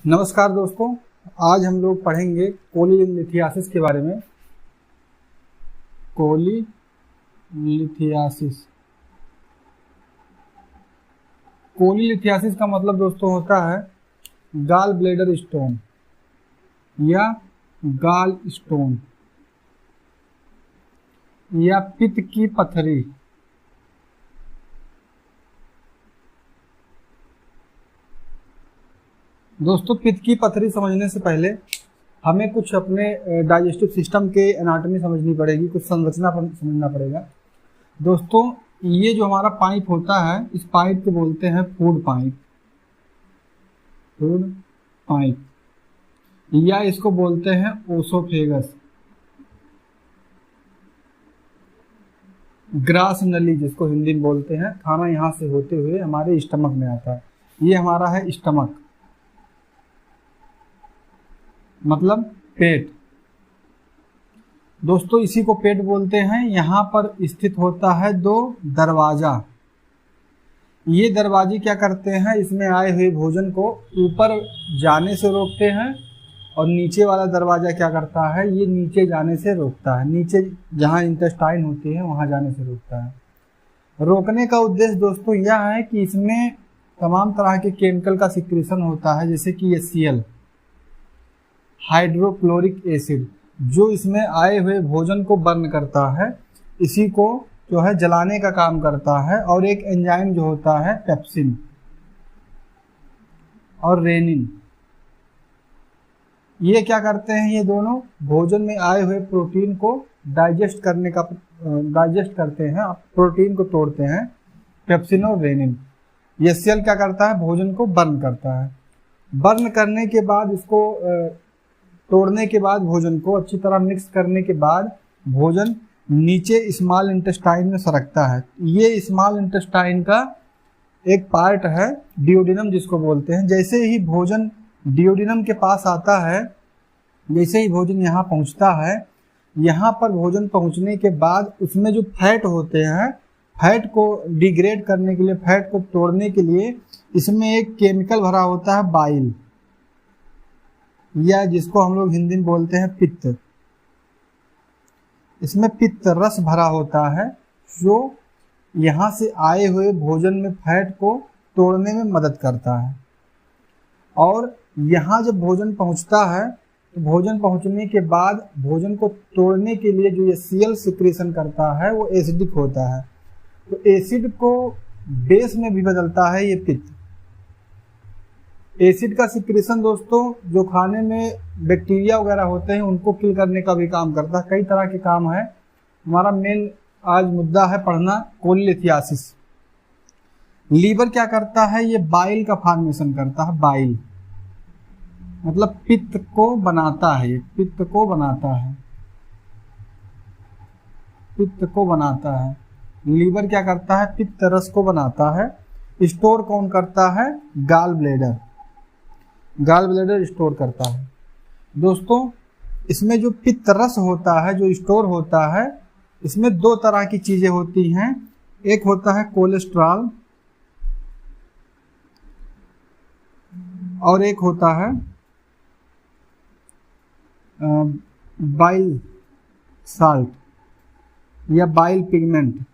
नमस्कार दोस्तों, आज हम लोग पढ़ेंगे कोलीलिथियासिस के बारे में। कोलीलिथियासिस कोलीलिथियासिस का मतलब दोस्तों होता है गाल ब्लैडर स्टोन या गाल स्टोन या पित्त की पथरी। दोस्तों, पित्त की पथरी समझने से पहले हमें कुछ अपने डाइजेस्टिव सिस्टम के एनाटॉमी समझनी पड़ेगी, कुछ संरचना समझना पड़ेगा। दोस्तों, ये जो हमारा पाइप होता है, इस पाइप को बोलते हैं फूड पाइप या इसको बोलते हैं ओसोफेगस। ग्रास नली जिसको हिंदी में बोलते हैं, खाना यहाँ से होते हुए हमारे स्टमक में आता है। ये हमारा है स्टमक, मतलब पेट। दोस्तों, इसी को पेट बोलते हैं। यहाँ पर स्थित होता है दो दरवाजा। ये दरवाजे क्या करते हैं, इसमें आए हुए भोजन को ऊपर जाने से रोकते हैं, और नीचे वाला दरवाजा क्या करता है, ये नीचे जाने से रोकता है। नीचे जहाँ इंटेस्टाइन होती है वहाँ जाने से रोकता है। रोकने का उद्देश्य दोस्तों यह है कि इसमें तमाम तरह के केमिकल का सिक्रीशन होता है, जैसे कि HCl, हाइड्रोक्लोरिक एसिड, जो इसमें आए हुए भोजन को बर्न करता है, इसी को जो है जलाने का काम करता है। और एक एंजाइम जो होता है पेप्सिन और रेनिन, ये क्या करते हैं, ये दोनों भोजन में आए हुए प्रोटीन को डाइजेस्ट करते हैं, प्रोटीन को तोड़ते हैं। पेप्सिन और रेनिन। HCl क्या करता है, भोजन को बर्न करता है। बर्न करने के बाद, इसको तोड़ने के बाद, भोजन को अच्छी तरह मिक्स करने के बाद भोजन नीचे स्मॉल इंटेस्टाइन में सरकता है। ये स्मॉल इंटेस्टाइन का एक पार्ट है डिओडिनम जिसको बोलते हैं। जैसे ही भोजन डिओडिनम के पास आता है, जैसे ही भोजन यहाँ पहुँचता है, यहाँ पर भोजन पहुँचने के बाद उसमें जो फैट होते हैं, फैट को डिग्रेड करने के लिए, फैट को तोड़ने के लिए इसमें एक केमिकल भरा होता है बाइल, या जिसको हम लोग हिंदी में बोलते हैं पित्त। इसमें पित्त रस भरा होता है, जो यहाँ से आए हुए भोजन में फैट को तोड़ने में मदद करता है। और यहाँ जब भोजन पहुँचता है, तो भोजन पहुँचने के बाद भोजन को तोड़ने के लिए जो HCl सिक्रीशन करता है वो एसिडिक होता है। तो एसिड को बेस में भी बदलता है ये पित्त। एसिड का सिक्रीशन दोस्तों, जो खाने में बैक्टीरिया वगैरह होते हैं उनको किल करने का भी काम करता है। कई तरह के काम है। हमारा मेन आज मुद्दा है पढ़ना कोलीलिथियासिस। लीवर क्या करता है, ये बाइल का फॉर्मेशन करता है। बाइल मतलब पित्त को बनाता है, ये पित्त को बनाता है। लीवर क्या करता है, पित्त रस को बनाता है। स्टोर कौन करता है, गाल ब्लैडर स्टोर करता है। दोस्तों, इसमें जो पित्त रस होता है, जो स्टोर होता है, इसमें दो तरह की चीजें होती हैं। एक होता है कोलेस्ट्रॉल और एक होता है बाइल साल्ट या बाइल पिगमेंट।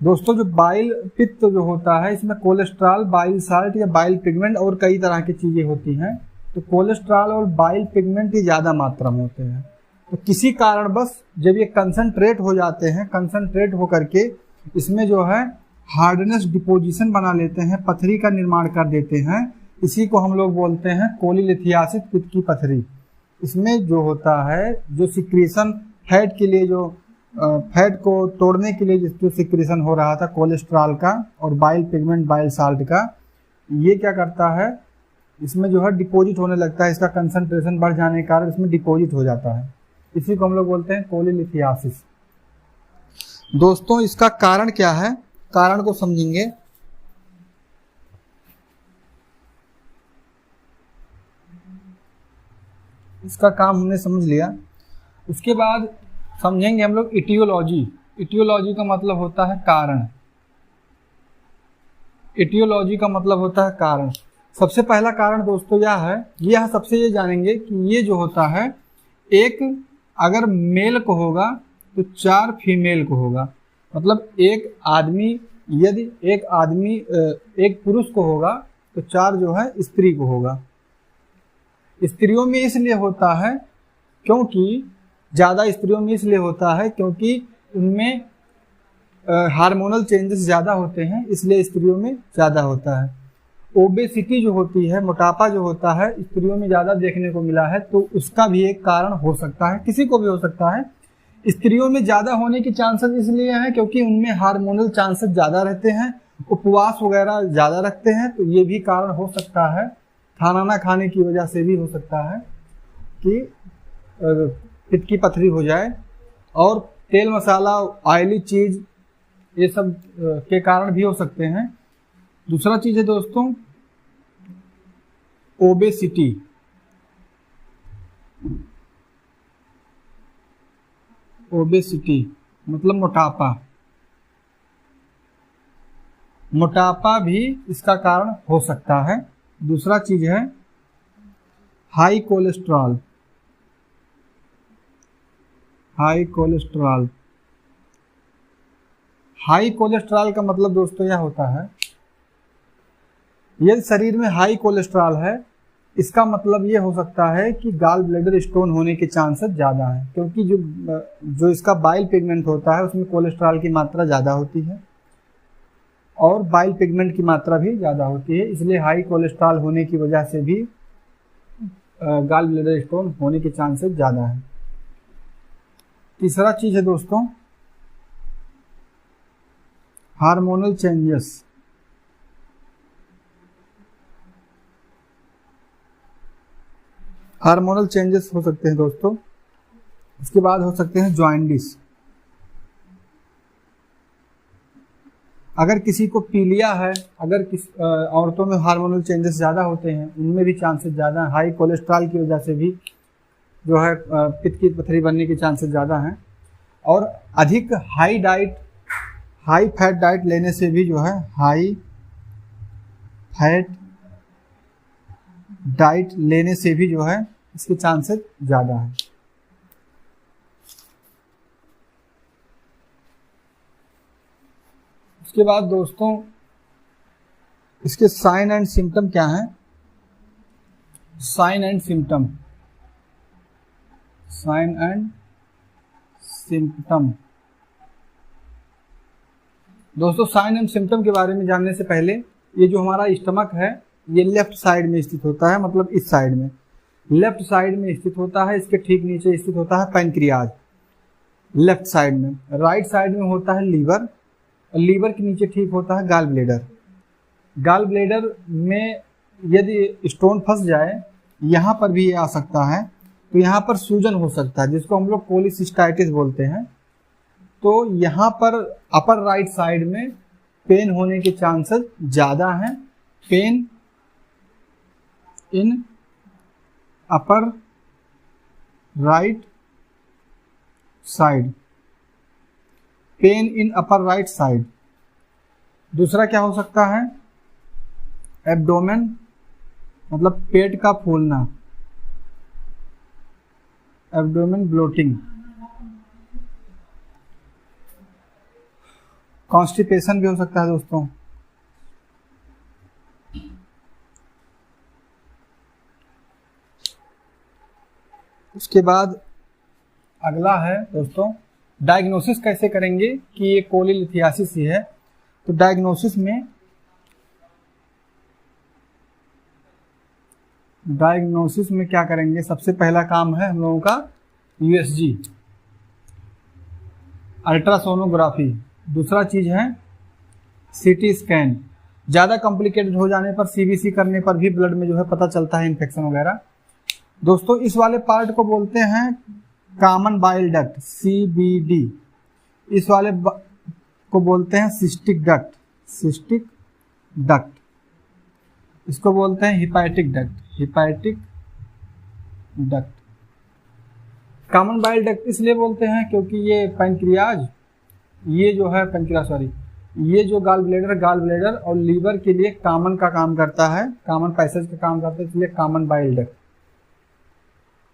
दोस्तों, जो बाइल पित्त जो होता है, इसमें कोलेस्ट्रॉल, बाइल साल्ट या बाइल पिगमेंट और कई तरह की चीजें होती हैं। तो कोलेस्ट्रॉल और बाइल पिगमेंट ही ज़्यादा मात्रा में होते हैं। तो किसी कारणवश जब ये कंसंट्रेट हो जाते हैं, कंसंट्रेट होकर के इसमें जो है हार्डनेस डिपोजिशन बना लेते हैं, पथरी का निर्माण कर देते हैं। इसी को हम लोग बोलते हैं कोलीलिथियासिस, पित्त की पथरी। इसमें जो होता है, जो सिक्रीशन फैट के लिए, जो फैट को तोड़ने के लिए जो सिक्रीशन हो रहा था कोलेस्ट्रॉल का और बाइल पिगमेंट, बाइल साल्ट का, ये क्या करता है, इसमें जो है डिपॉजिट होने लगता है। इसका कंसंट्रेशन बढ़ जाने के कारण इसमें डिपॉजिट हो जाता है। इसी को हम लोग बोलते हैं कोलीलिथियासिस। दोस्तों, इसका कारण क्या है, कारण को समझेंगे। इसका काम हमने समझ लिया। उसके बाद समझेंगे हम लोग इटियोलॉजी। इटियोलॉजी का मतलब होता है कारण। एटियोलॉजी का मतलब होता है कारण। सबसे पहला कारण दोस्तों यह है, यह सबसे ये जानेंगे कि ये जो होता है, एक अगर मेल को होगा तो 4 फीमेल को होगा। मतलब एक आदमी, यदि एक पुरुष को होगा तो 4 जो है स्त्री को होगा। स्त्रियों में इसलिए होता है क्योंकि ज़्यादा स्त्रियों में इसलिए होता है क्योंकि उनमें हार्मोनल चेंजेस ज़्यादा होते हैं, इसलिए स्त्रियों में ज़्यादा होता है। ओबेसिटी जो होती है, मोटापा जो होता है, स्त्रियों में ज़्यादा देखने को मिला है, तो उसका भी एक कारण हो सकता है, किसी को भी हो सकता है। स्त्रियों में ज़्यादा होने की चांसेस इसलिए हैं क्योंकि उनमें हार्मोनल चांसेस ज़्यादा रहते हैं, उपवास वगैरह ज़्यादा रखते हैं, तो ये भी कारण हो सकता है। खाना ना खाने की वजह से भी हो सकता है कि पित्त की पथरी हो जाए, और तेल मसाला, ऑयली चीज़, ये सब के कारण भी हो सकते हैं। दूसरा चीज़ है दोस्तों ओबेसिटी। ओबेसिटी मतलब मोटापा। मोटापा भी इसका कारण हो सकता है। दूसरा चीज है high cholesterol. High cholesterol. High cholesterol का मतलब दोस्तों यह होता है, यदि शरीर में हाई कोलेस्ट्रॉल है, इसका मतलब ये हो सकता है कि गाल ब्लैडर स्टोन होने के चांसेस ज़्यादा हैं, क्योंकि जो इसका बाइल पिगमेंट होता है उसमें कोलेस्ट्रॉल की मात्रा ज़्यादा होती है और बाइल पिगमेंट की मात्रा भी ज़्यादा होती है, इसलिए हाई कोलेस्ट्रॉल होने की वजह से भी गाल ब्लैडर स्टोन होने के चांसेस ज़्यादा हैं। तीसरा चीज़ है दोस्तों हार्मोनल चेंजेस। हार्मोनल चेंजेस हो सकते हैं दोस्तों। इसके बाद हो सकते हैं जॉइंडिस। अगर किसी को पीलिया है, अगर औरतों में हार्मोनल चेंजेस ज़्यादा होते हैं, उनमें भी चांसेस ज़्यादा हैं। हाई कोलेस्ट्रॉल की वजह से भी जो है पित्त की पथरी बनने के चांसेस ज़्यादा हैं, और अधिक हाई फैट डाइट लेने से भी जो है, हाई फैट डाइट लेने से भी जो है इसके चांसेस ज़्यादा हैं। उसके बाद दोस्तों इसके साइन एंड सिम्टम क्या हैं? Sign and symptom. Sign and symptom दोस्तों, साइन एंड सिम्टम के बारे में जानने से पहले, ये जो हमारा स्टमक है ये लेफ्ट साइड में स्थित होता है, मतलब इस साइड में लेफ्ट साइड में स्थित होता है। इसके ठीक नीचे स्थित होता है पैनक्रियाज, लेफ्ट साइड में। राइट साइड में होता है लीवर, लीवर के नीचे ठीक होता है गाल ब्लेडर। गाल ब्लेडर में यदि स्टोन फंस जाए, यहाँ पर भी ये आ सकता है, तो यहाँ पर सूजन हो सकता है, जिसको हम लोग कोलिसिस्टाइटिस बोलते हैं। तो यहाँ पर अपर राइट साइड में पेन होने के चांसेस ज़्यादा हैं। Pain in upper right side. Pain in upper right side. दूसरा क्या हो सकता है? एब्डोमेन मतलब पेट का फूलना, एब्डोमेन ब्लोटिंग। कॉन्स्टिपेशन भी हो सकता है दोस्तों। उसके बाद अगला है दोस्तों डायग्नोसिस कैसे करेंगे कि ये कोलीलिथियासिस ही है। तो डायग्नोसिस में क्या करेंगे? सबसे पहला काम है हम लोगों का यूएसजी, अल्ट्रासोनोग्राफी। दूसरा चीज़ है सीटी स्कैन। ज़्यादा कॉम्प्लिकेटेड हो जाने पर सीबीसी करने पर भी ब्लड में जो है पता चलता है इन्फेक्शन वगैरह। दोस्तों इस वाले पार्ट को बोलते हैं कॉमन बाइल डक्ट, CBD। इस वाले को बोलते हैं सिस्टिक डक्ट। इसको बोलते हैं hepatic duct. Common bile duct इसलिए बोलते हैं क्योंकि ये पैनक्रियाज, ये जो है ये जो गाल ब्लेडर और लीवर के लिए कॉमन का काम करता है, कॉमन पैसेज का काम करता है, इसलिए कॉमन बाइल डक्ट।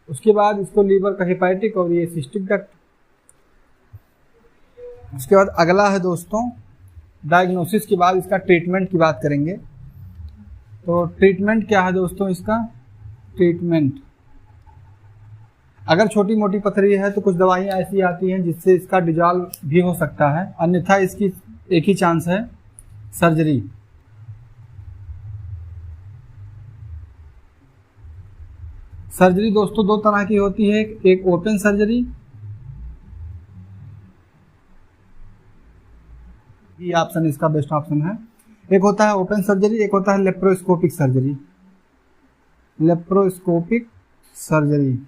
उसके बाद इसको लीवर का हेपाटिक और ये सिस्टिक डक्ट। उसके बाद अगला है दोस्तों डायग्नोसिस के बाद इसका ट्रीटमेंट की बात करेंगे। तो ट्रीटमेंट क्या है दोस्तों, इसका ट्रीटमेंट, अगर छोटी मोटी पथरी है तो कुछ दवाइयाँ ऐसी आती हैं जिससे इसका डिजॉल्व भी हो सकता है, अन्यथा इसकी एक ही चांस है, सर्जरी। सर्जरी दोस्तों दो तरह की होती है, एक ओपन सर्जरी, ये ऑप्शन इसका बेस्ट ऑप्शन है। एक होता है ओपन सर्जरी, एक होता है लेप्रोस्कोपिक सर्जरी। Laparoscopic surgery.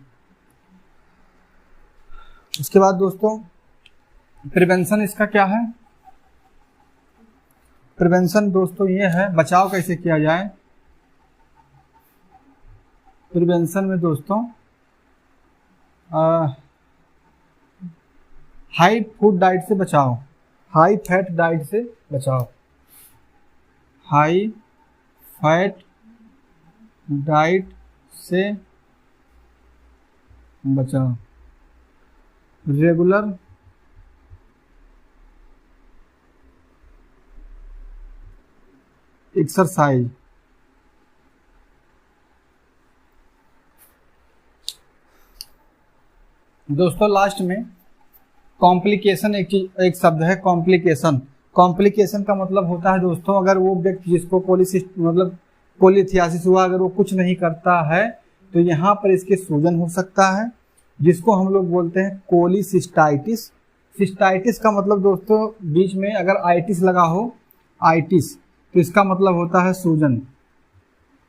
उसके बाद दोस्तों प्रिवेंशन इसका क्या है। प्रिवेंशन दोस्तों ये है, बचाव कैसे किया जाए। प्रिवेंशन में दोस्तों हाई फूड डाइट से बचाओ, हाई फैट डाइट से बचाओ, हाई फैट डाइट से बचाओ, रेगुलर एक्सरसाइज। दोस्तों लास्ट में कॉम्प्लिकेशन एक शब्द है, कॉम्प्लिकेशन। कॉम्प्लिकेशन का मतलब होता है दोस्तों, अगर वो व्यक्ति जिसको कोलिथियासिस हुआ, अगर वो कुछ नहीं करता है तो यहाँ पर इसके सूजन हो सकता है, जिसको हम लोग बोलते हैं कोलिसिस्टाइटिस। सिस्टाइटिस का मतलब दोस्तों बीच में अगर आइटिस लगा हो, आइटिस, तो इसका मतलब होता है सूजन।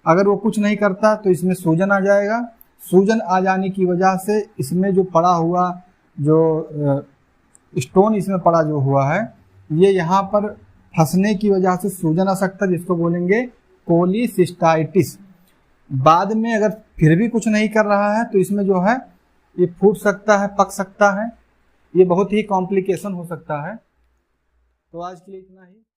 अगर वो कुछ नहीं करता तो इसमें सूजन आ जाएगा। सूजन आ जाने की वजह से इसमें जो पड़ा हुआ जो स्टोन इसमें पड़ा जो हुआ है, ये यहाँ पर फंसने की वजह से सूजन आ सकता है, जिसको बोलेंगे कोलिसिस्टाइटिस। बाद में अगर फिर भी कुछ नहीं कर रहा है तो इसमें जो है ये फूट सकता है, पक सकता है, ये बहुत ही कॉम्प्लिकेशन हो सकता है। तो आज के लिए इतना ही।